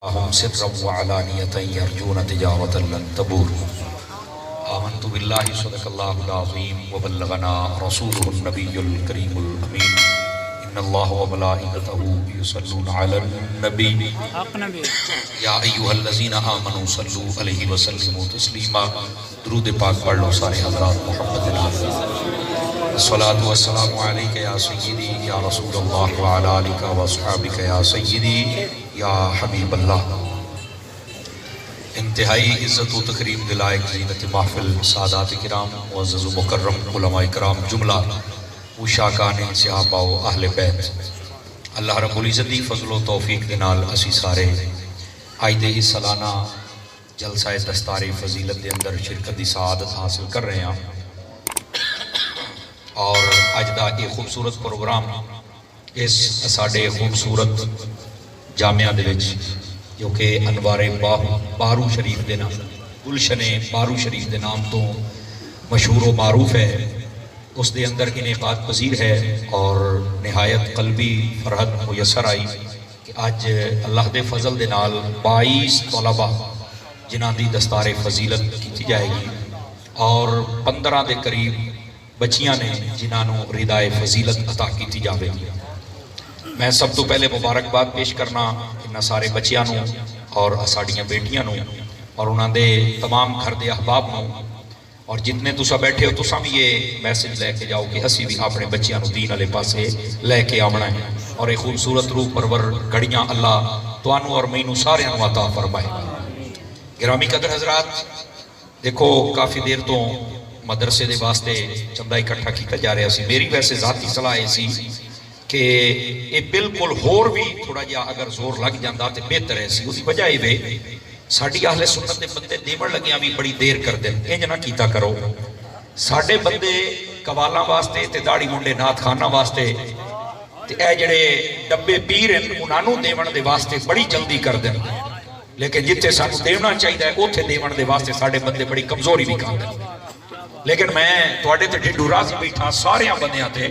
هم سرا وعلانية يرجون تجارة لن تبور. آمنت بالله صدق الله العظيم وبلغنا رسوله النبي الكريم الأمين. إن الله وملائكته يصلون على النبي يا أيها الذين آمنوا صلوا عليه وسلموا تسليما. درود پاک پڑھ لو سارے حضرات محمد الصلاة والسلام عليك يا سيدي يا رسول الله وعلى آلك وأصحابك يا سيدي یا حبیب اللہ. انتہائی عزت و تکریم دلائق زینت محفل سادات کرام معزز و مکرم علماء کرام جملہ وشاکان صحابہ و اہل بیت، اللہ رب العزت دی فضل و توفیق دے نال اسی سارے آج دے اس سالانہ جلسہ دستار فضیلت دے اندر شرکت دی سعادت حاصل کر رہے ہیں. اور اج دا یہ خوبصورت پروگرام اس ساڈے خوبصورت جامعہ دے وچ جو کہ انوار بارو شریف دے نام گلشن بارو شریف دے نام تو مشہور و معروف ہے، اس دے اندر انعقاد پذیر ہے. اور نہایت قلبی فرحت میسر آئی کہ آج اللہ دے فضل دے نال 22 طلبہ جنہاں دی دستار فضیلت کی جائے گی اور 15 دے قریب بچیاں نے جنہاں نو ردائے فضیلت عطا کی جاوے گی. میں سب تو پہلے مبارکباد پیش کرنا انہاں سارے بچیاں نو اور ساڑیاں بیٹیاں نو اور انہاں دے تمام گھر دے احباب نو، اور جتنے تسا بیٹھے ہو تسا بھی یہ میسج لے کے جاؤ کہ اسی بھی اپنے بچیاں نو دین والے پاسے لے کے آونا ہے اور ایک خوبصورت روح پرور گھڑیاں اللہ توانو اور مینو سارے نو عطا فرمائے. گرامی قدر حضرات، دیکھو کافی دیر تو مدرسے دے واسطے چندہ اکٹھا کیتا جا رہا سی. میری ویسے ذاتی صلاح ایسی کہ یہ بالکل ہور بھی تھوڑا جا اگر زور لگ جاندہ تے بہتر ہے سی. اس وجہ یہ بے ساڑھی اہل سنت دے بندے دیمڑ لگیاں بھی بڑی دیر کر دیں، انج نہ کیتا کرو. ساڑھے بندے قوالاں واسطے تے داڑی منڈے نات خانہ واسطے تے اے جڑے ڈبے پیر ہیں انہوں دیمڑ دے واسطے بڑی جلدی کر دیں، لیکن جتے سانو دیونا چاہیے اوتھے دیمڑ دے واسطے ساڑھے بندے بڑی کمزوری بھی کھا دیں. لیکن میں تواڈے تے ڈھڈو راضی بیٹھا ساریاں بندیاں تے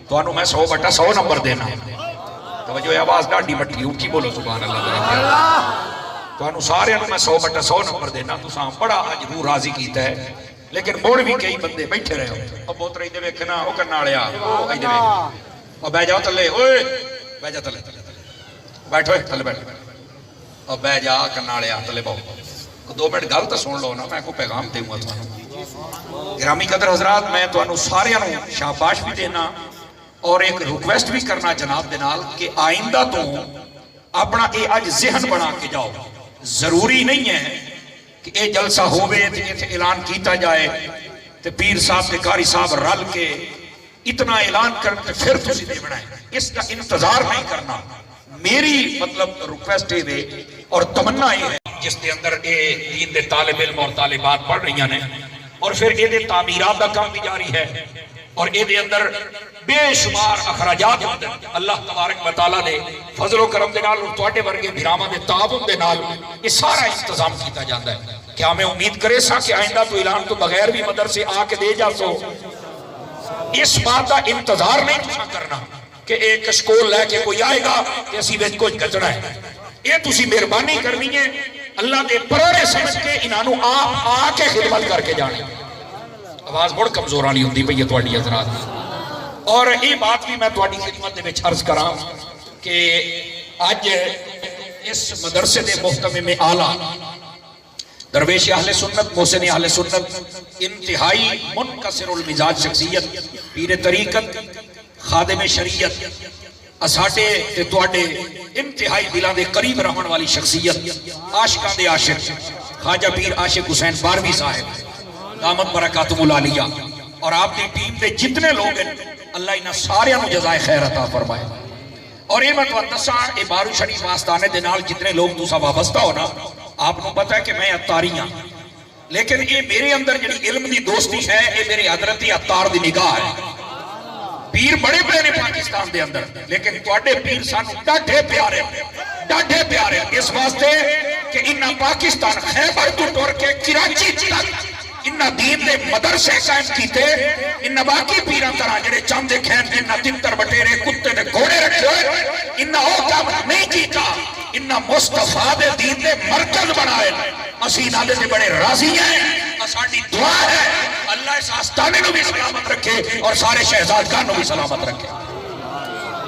تو میں 100/100 نمبر دینا. توجہ آواز ڈاڈی مٹھی اٹھی بولو سبحان اللہ. تو سارے میں 100/100 نمبر دینا. تو بڑا اج روح راضی کیتا ہے، لیکن موڑ بھی کئی بندے بیٹھے رہے ہو. اب بہت رہی دے ویکھنا او کرنا والیا او ائی دے ویکھ او بیٹھ جاؤ تلے، اوئے بیٹھ جا تلے بیٹھو تلے بیٹھ او بیٹھ جا کرنا والیا تلے باؤ 2 منٹ گل تو سن لو نا، میں کو پیغام دوں گا تانوں. گرامی قدر حضرات، میں تانوں سارے نوں شاباش بھی دینا اور ایک ریکویسٹ بھی کرنا جناب دے نال کہ آئندہ تو اپنا اے آج ذہن بنا کے جاؤ. ضروری نہیں ہے کہ اے جلسہ ہوئے تے اعلان کیتا جائے تے پیر صاحب تے قاری صاحب رل کے اتنا اعلان کرتے پھر تسی دے بنائیں. اس کا انتظار نہیں کرنا. میری مطلب ریکویسٹ ہے دے اور تمنا یہ ہے جس دے اندر اے دین دے طالب علم اور طالبات پڑھ رہی ہیں اور پھر اے دے تعمیرات دا کام بھی جاری ہے اور اے دے اندر بے شمار اخراجات ہوتے ہیں. اللہ تبارک و تعالیٰ نے فضل و کرم دے نال اور تواڈے ورگے بھراواں دے تعاون دے نال یہ سارا انتظام کیتا جاندا ہے. کیا میں امید کرے سا کہ آئندہ تو اعلان تو بغیر بھی مدرسے آ کے دے جا سو. اس بات کا انتظار نہیں تساں کرنا کہ ایک کشکول لے کے کوئی آئے گا کہ اسی وچ کچھ گچڑا ہے. یہ تسی مہربانی کرنی ہے اللہ دے پرورے سمجھ کے انہاں آپ آ کے خدمت کر کے جانے. آواز بڑھ کمزور والی ہوندی پئی ہے تواڈی حضرات. اور یہ بات بھی میں تواڈی خدمت دے وچ عرض کراں کہ اج اس مدرسے دے محتمم اعلیٰ درویش اہل سنت محسن اہل سنت انتہائی منکسر المزاج شخصیت پیر طریقت خادم شریعت اساڈے تے تواڈے انتہائی دلاں دے قریب رہن والی شخصیت عاشقاں دے عاشق خواجہ پیر عاشق حسین باروی صاحب دامت برکاتہم العالیہ اور آپ کی ٹیم دے جتنے لوگ ہیں اللہ انہاں سارے نوں جزائے خیر عطا فرمائے. اور یہ میں تو دساں اے بارو شریف آستانے دے نال جتنے لوگ تساں وابستہ ہو نا، آپ کو پتہ ہے کہ میں عطاری ہاں، لیکن یہ میرے اندر جڑی علم دی دوستی ہے یہ میرے حضرت عطار دی نگاہ ہے. پیر بڑے پے نے پاکستان دے اندر، لیکن تواڈے پیر سانوں ڈاڈھے پیارے اس واسطے کہ انہاں پاکستان خیبر تو ٹر کے کراچی تک انہاں دین دے مدرسے قائم کیتے. انہاں باقی پیران طرح جڑے چاند دے کھین انہاں تتر بٹیرے کتے دے گھوڑے رکھے ہوئے انہاں او کام نہیں کیتا. انہاں مصطفیٰ دے دین دے مرکز بنائے اسی نالے سے بڑے راضی ہیں اساڑی دعا ہے اللہ اس آستانے نو بھی سلامت رکھے اور سارے شہزادگان نو بھی سلامت رکھے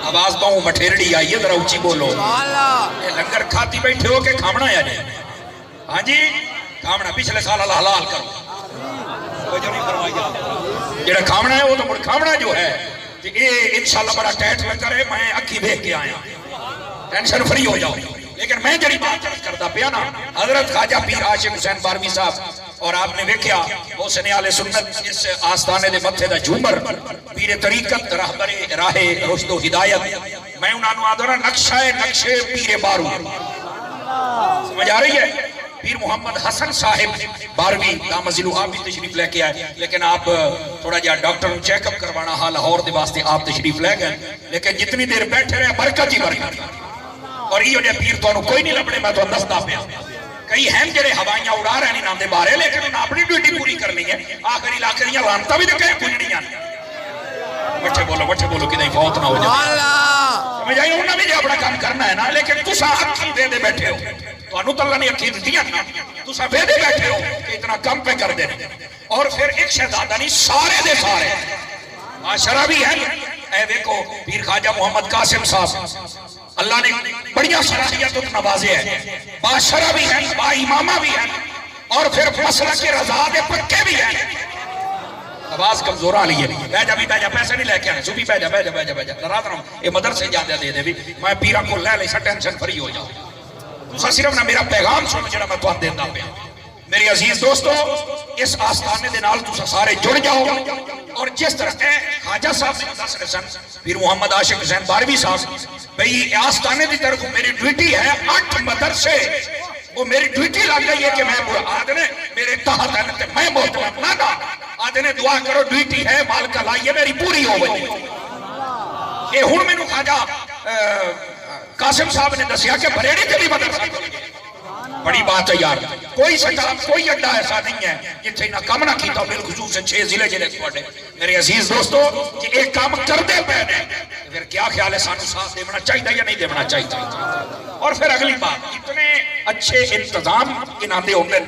آواز باؤں مٹھیرڑی آئیے ذرا اونچی بولو اے لنگر کھاتی بیٹھے ہو کہ کھامنا یا نہیں ہاں جی کھامنا پچھلے سال اللہ حلال کرو جڑا کھامنا ہے وہ تو کھامنا جو ہے یہ انشاءاللہ بڑا ٹیٹ لگ رہے میں اکھی دیکھ کے آیا ٹینشن فری ہو جاؤ لیکن میں جڑی بات کرتا پیا نا حضرت خواجہ پیر عاشق حسین بارمی صاحب اور آپ نے دیکھیا محسن آل سنت اس آستانے دے متھے دا جھومر پیر طریقت رہبر راہ رشد و ہدایت میں انہوں آدھرا نقشے پیر بارو سمجھ آ رہی ہے پیر محمد حسن صاحب باروی دامزلو آپ بھی تشریف لے کے آئے لیکن آپ تھوڑا جا ڈاکٹر چیک اپ کروانا ہاں لاہور دے واسطے آپ تشریف لے گئے لیکن جتنی دیر بیٹھے رہے برکت ہی برکت اور یہ جو پیر تو کوئی نہیں لبنے میں تو اندستا پیا کئی ہیں جڑے ہوائیاں اڑا رہے نہیں نام دے بارے لیکن انہوں اپنی ڈیوٹی پوری کرنی ہے آخری لاکریاں لانتا بھی تو کہیں کنجنی آنے بچے بولو کہ نہیں فوت نہ ہو جائے سمجھ آئی انہوں نے بھی اپنا کام کرنا ہے نا لیکن تسا اکھی دے دے بیٹھے ہو تو انہوں اللہ نے اکھی دیا نا تسا دے دے بیٹھے ہو کہ اتنا کم پہ کر دے اور پھر ایک شہزادہ نہیں سارے دے سارے معاشرہ بھی ہے اے دیکھو پیر خواجہ محمد قاسم صاحب اللہ نے بڑیاں صلاحیت نوازے ہیں معاشرہ بھی ہیں با امامہ بھی ہیں اور پھر مسلک کے رضا دے پکے بھی ہیں آواز کمزور آ لی ہے بیجا پیسے نہیں لے کے آنے سوپی بیجا نراز رہا ہوں یہ مدرسے جاندے دے دے بھی میں پیرہ کو لے لے ٹینشن فری ہو جاؤ تو صرف نہ میرا پیغام سنو جڑا میں تو آپ دیتا پہ میری عزیز دوستو اس آستانے دے نال تو سارے جڑ جاؤ اور جس طرح خواجہ صاحب نے دس رسن پیر محمد عاشق حسین باروی صاحب بھئی آستانے دی طرف میری ڈیوٹی ہے 8 مدرسے وہ میری ڈیوٹی لگ گئی ہے کہ میں آدھنے میرے تحت ہے میں محترم نہ دا آدھنے دعا کرو ڈیوٹی ہے مالکہ لائیے میری پوری ہو گئی یہ ہون میں نو خواجہ قاسم صاحب نے دسیا کہ بریڑی کے بھی مدرسہ بڑی بات ہے یار کوئی سٹاپ کوئی اڈا ایسا نہیں ہے جتھے نہ کم نہ کیتا بالخصوص سے 6 ضلع جلے پڑے میرے عزیز دوستو کہ ایک کام کر دے پہنے پھر کیا خیال ہے سانو ساتھ دیونا چاہیے یا نہیں دیونا چاہیے اور پھر اگلی بات اتنے اچھے انتظام انہاں دے ہوندے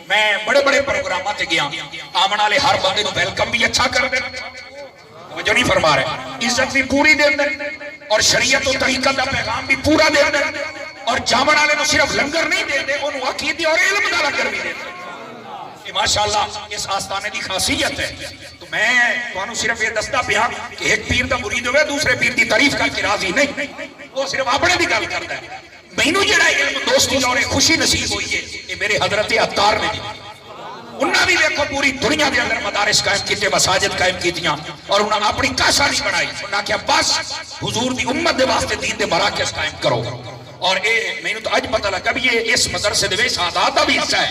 میں بڑے بڑے پروگرامات گیا آمن والے ہر بندے نو ویلکم بھی اچھا کر دے جو نہیں فرما رہے عزت بھی پوری دے دے اور شریعت و طریقت کا پیغام بھی پورا دے دے اور جامن والے نو صرف لنگر نہیں دے دے انہوں عقیدے اور علم دا لنگر بھی دے دے ماشاءاللہ اس آستانے دی خاصیت ہے تو میں تو صرف یہ دستا پیا کہ ایک پیر دا مرید ہوئے دوسرے پیر دی تعریف کر کے راضی نہیں وہ صرف اپنے دی گل کرتا ہے مینوں جڑا علم دوستی اور خوشی نصیب ہوئی ہے یہ میرے حضرت عطار نے دی انہاں بھی دیکھو پوری دنیا دے اندر مدارس قائم کیتے مساجد قائم کیتیاں اور انہاں اپنی کاسا نہیں بنائی انہاں کیا بس حضور دی امت دے واسطے دین دے مراکز قائم کرو اور اے میں نے تو آج پتہ لگا بھی یہ اس مدرسے دے سعادت دا بھی حصہ ہے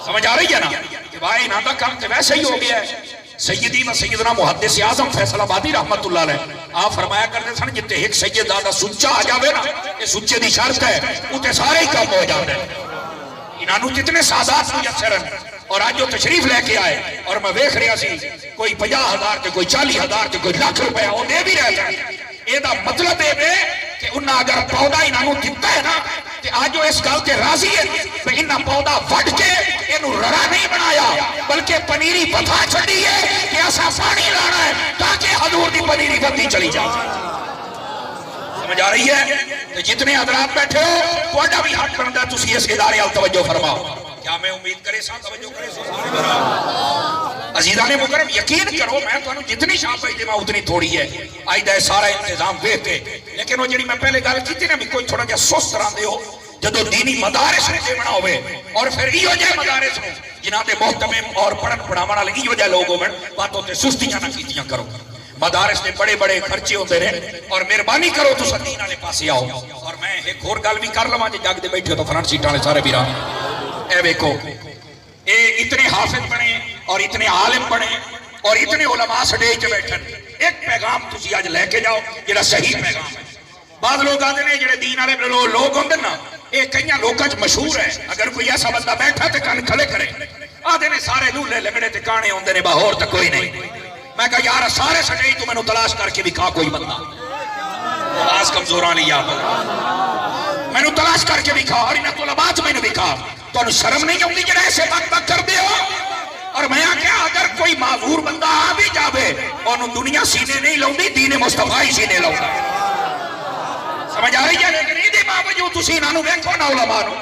سمجھ آ رہی ہے نا کہ بھائی انہاں دا کام تے ویسے ہی ہو گیا ہے سیدی و سیدنا محدث اعظم فیصل آبادی رحمت اللہ علیہ آپ فرمایا کرتے سن جتے ایک سید دادا سچا آ جاوے نا یہ سچے دی شرط ہے اتے سارے ہی کام ہو جاتے ہیں انہوں جتنے سعادات میسر ہیں اور آج جو تشریف لے کے آئے اور میں ویکھ رہا سی کوئی 50,000 تے کوئی 40,000 تے کوئی لاکھ روپے وہ دے بھی رہتا ہے یہ دا مطلب ہے کہ انہاں اگر پودا انہوں دیتا ہے نا کہ آج جو اس گل کے راضی ہے کہ انہاں پودا وڈ کے انہوں رڑا نہیں بنایا بلکہ پنیری بتا چھڑی ہے کہ ایسا پانی لانا ہے تاکہ حضور دی پنیری بندی چلی جائے سمجھ آ رہی ہے کہ جتنے حضرات بیٹھے ہو کوڑا بھی حق بنتا ہے تسی اس ادارے al توجہ فرماؤ کیا میں امید کرے ساتھ توجہ کرے ساتھ عزیزان مکرم یقین کرو میں تو جتنی شاہ پہ دے اتنی تھوڑی ہے آئی دے سارا انتظام دیتے لیکن وہ جنہی میں پہلے گال کی تھی نا بھی کوئی تھوڑا جا سوست رہا دے ہو جدو دینی مدارس نے دیونا ہوئے اور پھر ایو جائے مدارس ہو جنہاں دے محتمم اور پڑھن پڑھاوانا لے ایو جائے لوگوں میں باتوں تے سستیاں نہ کیتیاں کرو مدارس نے بڑے بڑے خرچے ہوتے رہے اور مہربانی کرو تو سدین والے پاسے آؤ اور میں ایک اور گل بھی کر لواں جے جاگ دے بیٹھے ہو تو فرنٹ سیٹاں والے سارے بھی اے ویکھو اے اتنے حافظ بنے اور اتنے عالم بنے اور اتنے علماء سٹیج تے بیٹھن ایک پیغام تسی اج لے کے جاؤ جڑا صحیح پیغام ہے بعض لوگ آتے ہیں جڑے دین والے لوگ ہوندے نا اے کئیاں لوکاں وچ مشہور ہے اگر کوئی ایسا بندہ بیٹھا تے کان کھلے کرے آتے نے سارے لولے لگڑے تے کانے ہوندے نے باہور تے کوئی نہیں میں کہا یار سارے سٹیج تو میں نے تلاش کر کے دکھا کوئی بندہ آواز کمزور آنی یاد مینو تلاش کر کے دکھا اور انہاں طلبات مینو دکھا تو شرم نہیں آتی جڑا ایسے بک بک کر دے ہو اور میں کیا اگر کوئی معذور بندہ آ بھی جاوے انہوں دنیا سینے نہیں لاؤندی دین مصطفیٰ ہی سینے لاؤندا سمجھ آ رہی ہے لیکن یہ باوجود تسی انہاں نو ویکھو نا علماء نو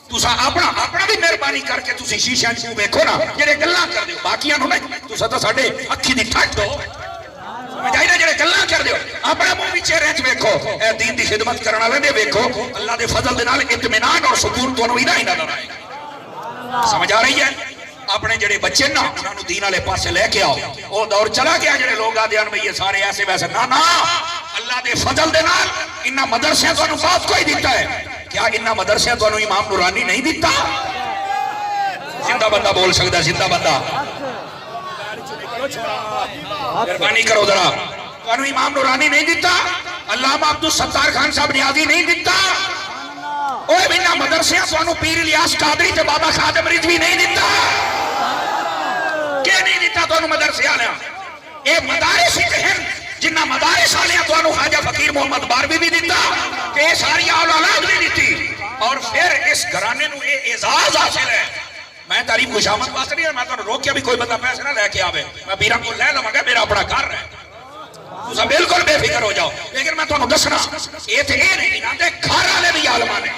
تسا اپنا بھی مہربانی کر کے تسی شیشے چ ویکھو نا جڑے گلاں کر دیو باقیاں نو نہیں تسا تے ساڈے اکھی دی ٹھٹ ہو سمجھ آئی نا جڑے گلاں کر دیو اپنا منہ وچ رچ ویکھو اے دین دی خدمت کرن والے دے ویکھو اللہ دے فضل دے نال اطمینان اور سکون تانوں ہی نظر آئے سمجھ آ رہی ہے اپنے جڑے بچے نا انہاں نو دین والے پاسے لے کے آؤ او دور چلا گیا جڑے لوگ آدے ہیں بھئی یہ سارے ایسے ویسے نا اللہ دے فضل دے نال انہاں مدرسے تانوں بہت کوئی دیتا ہے کیا انہاں مدرسے تانوں امام نورانی نہیں دیتا زندہ بندہ بول سکتا زندہ بندہ مہربانی کرو ذرا تانوں امام نورانی نہیں دیتا علامہ عبدالستار خان صاحب نیازی نہیں دیتا اوہ انہاں مدرسے تانوں پیر الیاس قادری تے بابا خادم رضوی نہیں دیتا کہ نہیں دیتا تانوں مدرسے والے اے مدارس ہیں جنہ مدارس والے تانوں خواجہ فقیر محمد باروی بھی دیتا کہ یہ ساری اولاد بھی دیتی اور پھر اس گھرانے نو یہ اعزاز حاصل ہے میں تعریف خوشامد واسطے نہیں میں تو روکیا بھی کوئی بندہ پیسے نہ لے کے آوے میں پیرا کو لے لواں گا میرا اپنا گھر ہے تسا بالکل بے فکر ہو جاؤ لیکن میں تانوں دسنا یہ تے اے نہیں نا گھر والے بھی عالم نے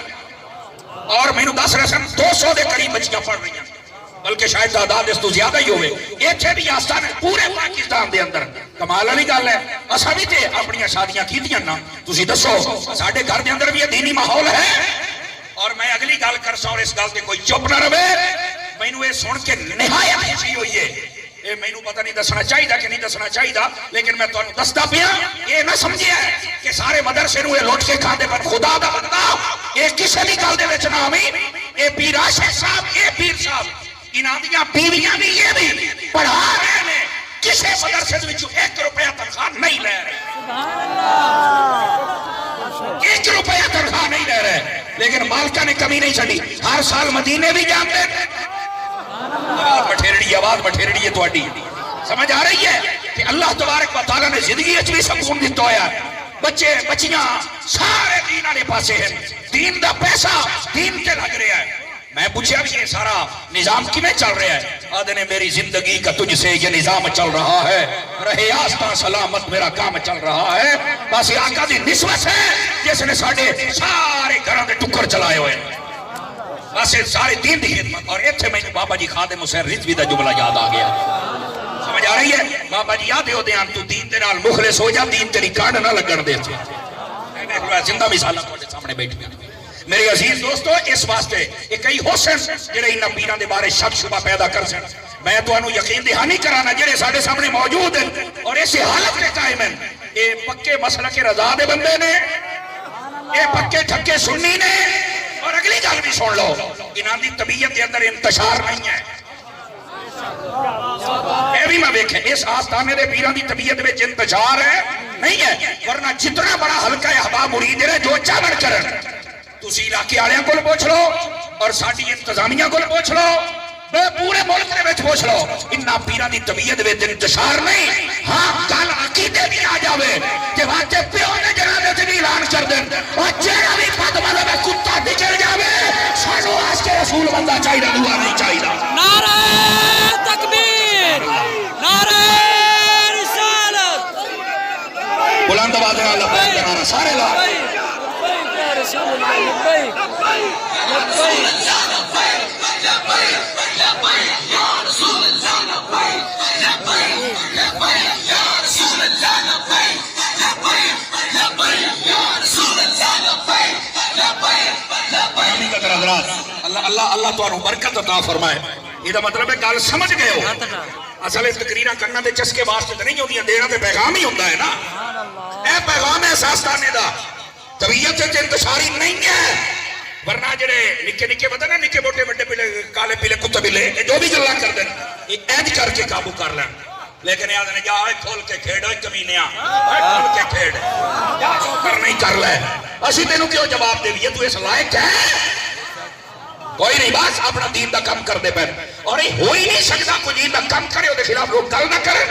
اور مینوں دس رسن 200 دے قریب بچیاں پڑھ رہی ہیں بلکہ شاید تعداد اس تو زیادہ ہی ہوئے ایتھے بھی آستان ہے پورے پاکستان دے اندر کمال والی گل ہے اساں بھی تے اپنی شادیاں کیتیاں نا تسی دسو ساڈے گھر دے اندر بھی دینی ماحول ہے اور میں اگلی گل کرساں اور اس گل تے کوئی چپ نہ رہے مینوں یہ سن کے نہایت خوشی ہوئی ہے یہ مینوں پتہ نہیں دسنا چاہیے کہ نہیں دسنا چاہیے لیکن میں تانوں دسدا پیا یہ نہ سمجھیا کہ سارے مدرسے نو یہ لوٹ کے کھاندے پر خدا دا بندہ یہ کسے بھی گل دے وچ نہ آویں اے پیر عاشق صاحب اے پیر صاحب انہاں دیاں بیویاں بھی یہ بھی پڑھا رہے ہیں کسے مدرسے وچوں 1 روپیہ تنخواہ نہیں لے رہے سبحان اللہ 1 روپیہ تنخواہ نہیں لے رہے لیکن مالکہ نے کمی نہیں چھڑی ہر سال مدینے بھی جاندے آواز بٹھیرڑی ہے تواڈی سمجھ آ رہی ہے کہ اللہ تبارک و تعالی نے زندگی وچ بھی سکون دتا ہویا بچے بچیاں سارے دین والے پاسے ہیں دین دا پیسہ دین تے لگ رہا ہے میں پوچھا بھی یہ سارا نظام کیویں چل رہا ہے آدھے نے میری زندگی کا تجھ سے یہ نظام چل رہا ہے رہے آستہ سلامت میرا کام چل رہا ہے بس یہ آقا دی نسبت ہے جس نے ساڈے سارے گھراں دے ٹکر چلائے ہوئے بس سارے دین دی خدمت اور ایتھے میں بابا جی خادم حسین رضوی دا جملہ یاد آ گیا سمجھ آ رہی ہے بابا جی یاد ہو دیاں تو دین دے نال مخلص ہو جا دین تیری کانڈ نہ لگن دے زندہ مثالاں تواڈے سامنے بیٹھی ہیں میرے عزیز دوستو اس واسطے یہ کئی حسن جڑے انہاں پیراں دے بارے شک شبہ پیدا کر سن میں تانوں یقین دہانی کرانا جڑے ساڈے سامنے موجود ہیں اور ایسے حالت میں قائم ہیں یہ پکے مسلک رضا دے بندے نے یہ پکے ٹھکے سنی نے اور اگلی گل بھی سن لو انہاں دی طبیعت دے اندر انتشار نہیں ہے اے بھی میں ویکھے اس آستانے دے پیراں دی طبیعت وچ انتشار ہے نہیں ہے ورنہ جتنا بڑا حلقہ احباب مرید ہے جو چاہن کرن تسی علاقے والوں کو پوچھ لو اور ساری انتظامیہ کو پوچھ لو پورے ملک دے وچ پوچھ لو انہاں پیراں دی طبیعت وچ انتشار نہیں ہاں گل عقیدے دی آ جاوے کہ واقعی پیو نے جنازے تے اعلان کر دین اور جیڑا بھی فتوی دے کتا نکل جاوے سانو واسطے رسول بندہ چاہیے دعا نہیں چاہیے نعرہ تکبیر نعرہ رسالت بلند آواز نال لبیک کا نعرہ سارے لا اللہ تو برکت عطا فرمائے یہ مطلب ہے گل سمجھ گئے ہو اصل تقریرہ کرنا دے چسکے واسطے تو نہیں ہوندیاں دینا تے پیغام ہی ہوتا ہے نا اے پیغام ہے ساستانے دا طبیعت انتشاری نہیں ہے ورنہ جڑے نکے نکے پتہ نا نکے موٹے بڑے پیلے کالے پیلے کتے پیلے جو بھی گلاں کر دین یہ اینج کر کے قابو کر لین لیکن یاد نے جا کھول کے کھیڑ کمینیاں کھول کے کھیڑ جا جو کر نہیں کر لے اسی تینوں کیوں جواب دے دیے تو اس لائق ہے کوئی نہیں بس اپنا دین دا کم کر دے پہن اور یہ ہو ہی نہیں سکتا کوئی دین دا کم کرے اور دے خلاف لوگ گل نہ کرے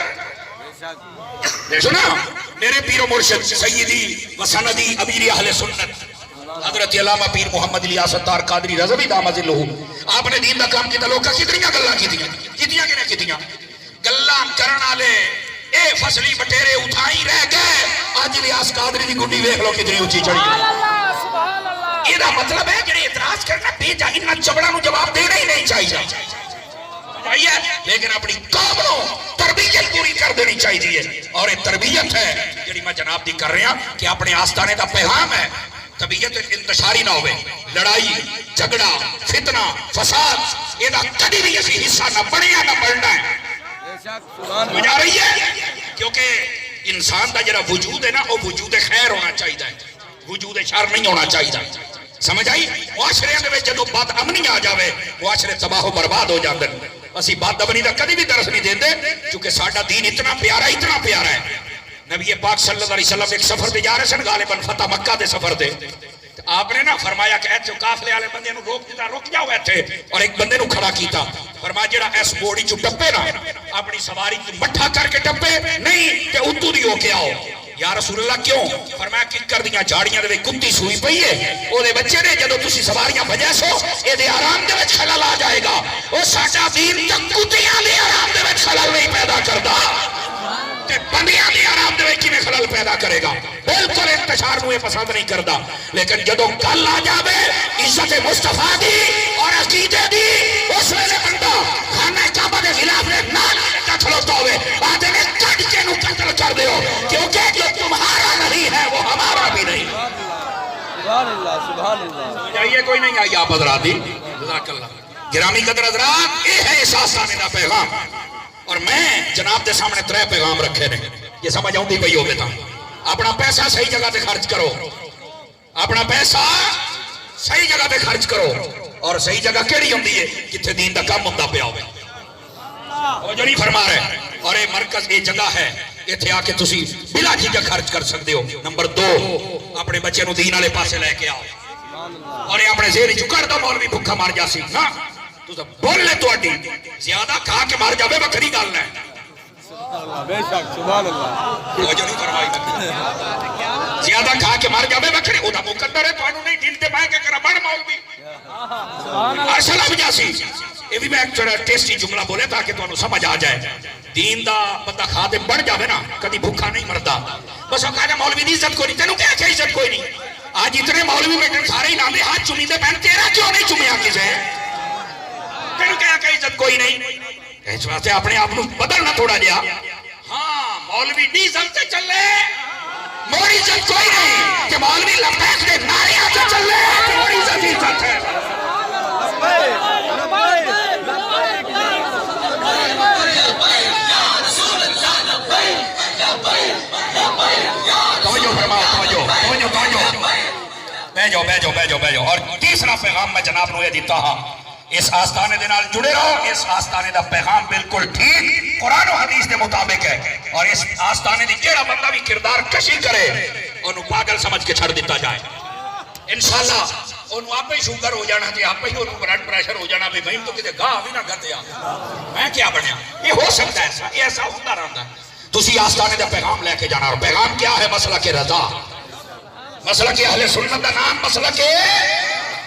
دیکھو نا میرے پیر و مرشد سیدی و سندی امیر اہل سنت حضرت علامہ پیر محمد الیاس ستار قادری رضوی دامت ذلہ آپ نے دین دا کام کیتا لوکاں کتنیاں گلاں کیتیاں کہ نہیں کیتیاں گلاں کرن والے اے فصلی بٹیرے اٹھائی رہ گئے اج الیاس قادری دی گڈی ویکھ لو کتنی اونچی چڑھی ہے یہ دا مطلب ہے کہ اعتراض کرنا بے جا ان چبڑا نو جواب دینا ہی نہیں چاہیے لیکن اپنی قوم نو تربیت پوری کر دینی چاہیے اور یہ تربیت ہے جڑی میں جناب دی کر رہا کہ اپنے آستانے دا پیغام ہے طبیعت انتشاری نہ ہوئے لڑائی جھگڑا فتنہ فساد یہ دا کدی بھی اسی حصہ نہ بنیا نہ بڑھنا ہے مجھا رہی ہے کیونکہ انسان دا جڑا وجود ہے نا وہ وجود خیر ہونا چاہیے وجود شر نہیں ہونا چاہیے سمجھ آئی معاشرے میں جدو بات امنی آ جاوے معاشرے تباہ و برباد ہو جاندے اسی بات امنی دا کدی بھی درس نہیں دیندے کیونکہ ساڈا دین اتنا پیارا ہے نبی پاک صلی اللہ علیہ وسلم ایک سفر تے جا رہے سن غالباً فتح مکہ دے سفر تے آپ نے نا فرمایا کہ ایتھے قافلے والے بندے نو روک دیتا رک جاؤ ایتھے اور ایک بندے نو کھڑا کیتا فرمایا جڑا اس بوڑی چ ٹپے نا اپنی سواری کو مٹھا کر کے ٹپے نہیں تے اتو دی ہو کے آؤ یا رسول اللہ کیوں فرمایا ککر دیاں جھاڑیاں دے کتی سوئی پئی ہے او دے بچے نے جدوں تسی سواریاں بھجے سو اے دے آرام دے وچ خلل آ جائے گا او ساڈا دین تے کتیاں دے آرام دے وچ خلل نہیں پیدا کردا تے بندیاں دے آرام دے وچ کیویں خلل پیدا کرے گا بالکل انتشار نو پسند نہیں کردا لیکن جدوں گل آ جاوے عزت مصطفیٰ دی اور عقیدے دی اس ویلے بندہ خانہ کعبہ دے خلاف نے نال کھلوتا ہوئے آدھے نے کٹ کے نو قتل کر دیو کیونکہ جو تمہارا نہیں ہے وہ ہمارا بھی نہیں سبحان اللہ جائیے کوئی نہیں آئی آپ حضرات دی جزاک اللہ گرامی قدر حضرات یہ ہے اس آستانے دا پیغام اور میں جناب دے سامنے 3 پیغام رکھے نے یہ سمجھ آؤں دی پئی ہوگے تھا اپنا پیسہ صحیح جگہ تے خرچ کرو اپنا پیسہ صحیح جگہ تے خرچ کرو اور صحیح جگہ کیڑی ہوندی ہے جتھے دین دا کام ہوندا پیا ہوے وہ جو نہیں فرما رہے اور یہ مرکز یہ جگہ ہے اتنے آ کے تسی بلا جھجک خرچ کر سکتے ہو نمبر 2 اپنے بچے نو دین والے پاسے لے کے آؤ اور یہ اپنے زیر چکر دو مولوی بھکھا مار جاسی نا تو بول لے تو اڈی زیادہ کھا کے مار جاوے بکری گل ہے بے شک سبحان اللہ وہ جو نہیں فرمائی زیادہ کھا کے مار جاوے بکری وہ دا مقدر ہے تو نہیں دل تے میں کہ کرا بڑھ مولوی ارسلہ بھی جاسی یہ بھی میں ایک تھوڑا ٹیسٹی جملہ بولے تاکہ تو سمجھ آ جائے دین دا بندہ خادم بڑھ جاوے نا کدی بھوکا نہیں مردا بس وہ کہا مولوی دی عزت کوئی نہیں تینوں کیا عزت کوئی نہیں آج اتنے مولوی بیٹھے سارے ہی نامے ہاتھ چومی دے پہن تیرا کیوں نہیں چومیا کسے تینوں کیا عزت کوئی نہیں اس واسطے اپنے آپ کو بدلنا تھوڑا جیا ہاں مولوی دی عزت سے چلے موری عزت کوئی نہیں کہ مولوی لبیک دے نارے آتے چلے موری عزت ہی عزت ہے اور تیسرا پیغام میں جناب نو یہ دیتا ہاں اس آستانے دے نال جڑے رہو اس آستانے دا پیغام بالکل ٹھیک قرآن و حدیث دے مطابق ہے اور اس آستانے دی جیڑا بندہ بھی کردار کشی کرے انہوں پاگل سمجھ کے چھڑ دیتا جائے انشاءاللہ انہوں آپ ہی شوگر ہو جانا تھی آپ ہی انہوں بلڈ پریشر ہو جانا بھی تو کتے گاہ بھی نہ گھتے میں کیا بنیا یہ ہو سکتا ہے یہ ایسا ہوتا رہتا ہے تسی آستانے دا پیغام لے کے جانا اور پیغام کیا ہے مسئلہ کے رضا مسئلہ کے اہل سنت دا نام مسئلہ کے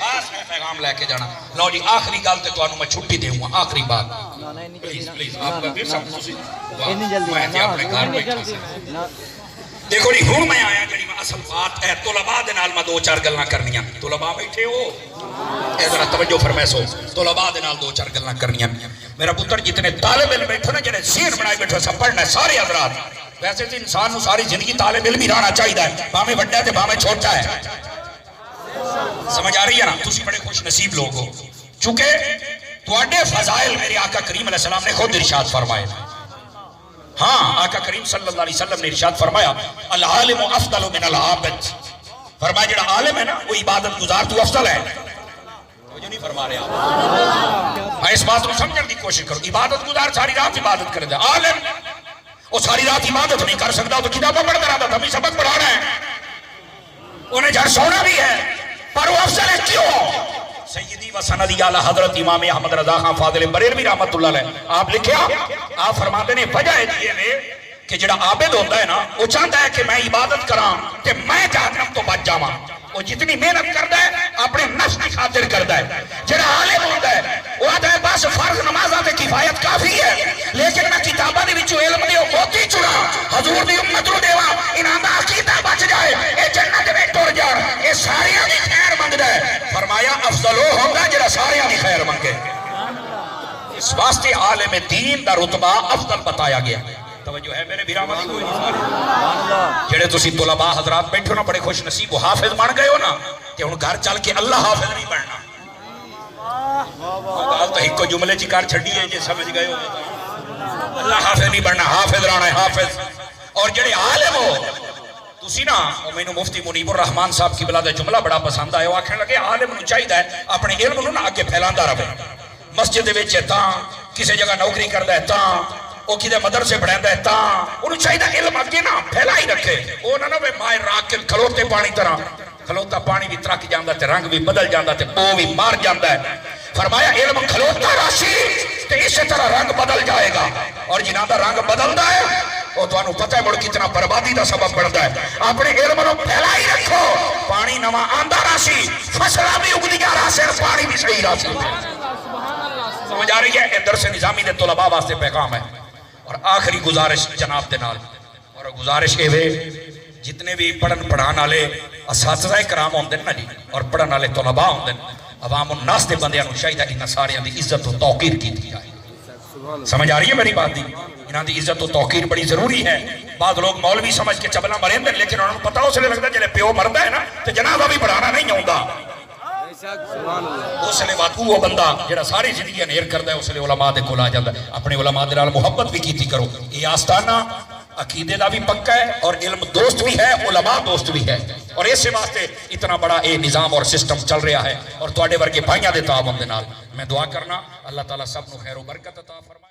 خاص ہے پیغام لے کے جانا لو جی آخری گل تے تو میں چھٹی دے ہوں آخری بات پلیز پلیز آپ کا پھر سب تسی میں اپنے گھر بیٹھا دیکھو جی ہوں میں آیا جڑی میں اصل بات ہے طلباء دے نال میں 2-4 گلاں کرنیاں طلباء بیٹھے ہو اے ذرا توجہ فرمائے سو طلباء دے نال 2-4 گلاں کرنیاں میرا پتر جتنے طالب علم بیٹھے نا جڑے ذہن بنائے بیٹھے سب پڑھنا ہے سارے حضرات ویسے تو انسان نو ساری زندگی طالب علم ہی رہنا چاہیے بھاویں بڑا ہے تے بھاویں چھوٹا ہے سمجھ آ رہی ہے نا تسی بڑے خوش نصیب لوگ ہو چونکہ تواڈے فضائل میرے آقا کریم علیہ السلام نے خود ارشاد فرمائے ہاں آقا کریم صلی اللہ علیہ وسلم نے ارشاد فرمایا العالم افضل من العابد فرمایا جڑا عالم ہے نا وہ عبادت گزار تو افضل ہے جو نہیں فرما رہے آپ اس بات کو سمجھنے کی کوشش کرو عبادت گزار ساری رات عبادت کرے گا عالم وہ ساری رات عبادت نہیں کر سکتا تو کتابیں پڑھتا رہتا تھا ہمیں سبق پڑھانا ہے انہیں جھر سونا بھی ہے پر وہ افضل ہے کیوں سیدی و سندی اعلی حضرت امام احمد رضا خان فاضل بریلوی رحمت اللہ علیہ آپ لکھیا آپ فرماتے ہیں وجہ ہے کہ جڑا عابد ہوتا ہے نا وہ چاہتا ہے کہ میں عبادت کراں کہ میں جہنم تو بچ جاواں وہ جتنی محنت کرتا ہے اپنے نفس کی خاطر کرتا ہے. جڑا عالم ہوتا ہے وہ آتا ہے بس فرض نمازاں تے کفایت کافی ہے لیکن میں کتاباں دے وچوں علم دی موتی چنا حضور دی امت نوں دیواں انہاں دا عقیدہ بچ جائے اے جنت وچ ٹر جان اے ساریاں دی خیر منگدا ہے. فرمایا افضل وہ ہوندا جڑا ساریاں دی خیر منگے. اس واسطے عالم دین دا رتبہ افضل بتایا گیا. توجہ ہے میرے بھراواں دی کوئی نہیں؟ جڑے تسی طلباء حضرات بیٹھے ہو نا بڑے خوش نصیب ہو حافظ بن گئے ہو نا تے ہن گھر چل کے اللہ حافظ نہیں بننا. گل تو ایک جملے چ کر چھڈی ہے جے سمجھ گئے ہو اللہ حافظ نہیں بننا حافظ رہنا ہے حافظ. اور جڑے عالم ہو تسی نا مینوں مفتی منیب الرحمان صاحب کی بلا دا جملہ بڑا پسند آیا. وہ آکھن لگے عالم نوں چاہیے اپنے علم نوں نا اگے پھیلاندا رہے. مسجد دے وچ تاں کسی جگہ نوکری کردا ہے تاں وہ کدے مدرسے پڑھاندا ہے تاں انہوں چاہیے علم اگے نا پھیلا ہی رکھے. وہ نہ وے مائے راک کے کھلوتے پانی طرح کھلوتا پانی بھی ترک جاندا تے رنگ بھی بدل جاندا تے او بھی مار جاندا ہے. فرمایا علم کھلوتا راشی تے اسی طرح رنگ بدل جائے گا. اور جنہاں دا رنگ بدلدا ہے وہ تانوں پتہ ہے مڑ کتنا بربادی دا سبب بندا ہے. اپنے علم نوں پھیلا ہی رکھو. پانی نواں آندا راشی فصلاں بھی اگدیاں راشی پانی بھی صحیح راشی. سمجھ آ رہی ہے؟ یہ درس نظامی دے طلباء واسطے پیغام ہے. اور آخری گزارش جناب دے نال اور گزارش یہ ہے جتنے بھی پڑھن پڑھان والے اساتذہ کرام ہوندے نا جی اور پڑھن والے طلباء ہوندے عوام الناس دے بندیاں نوں چاہیے انہاں ساریاں دی عزت و توقیر کیتی جائے. سمجھ آ رہی ہے میری بات دی؟ انہاں دی عزت و توقیر بڑی ضروری ہے. بعض لوگ مولوی سمجھ کے چبلا مرندے لیکن انہوں نے پتہ اس لیے لگتا جلے پیو مردا ہے نا تے جنازہ بھی پڑھانا نہیں آوندا. اس لیے بات وہ بندہ جڑا ساری زندگی انیر کردا ہے اس لیے علماء دے کول آ جاندا ہے. اپنے علماء دے نال محبت بھی کیتی کرو. یہ آستانہ عقیدے دا بھی پکا ہے اور علم دوست بھی ہے علماء دوست بھی ہے. اور اس واسطے اتنا بڑا یہ نظام اور سسٹم چل رہا ہے اور تواڈے ورگے بھائیاں دے تعاون دے نال میں دعا کرنا اللہ تعالیٰ سب نو خیر و برکت عطا فرمائے.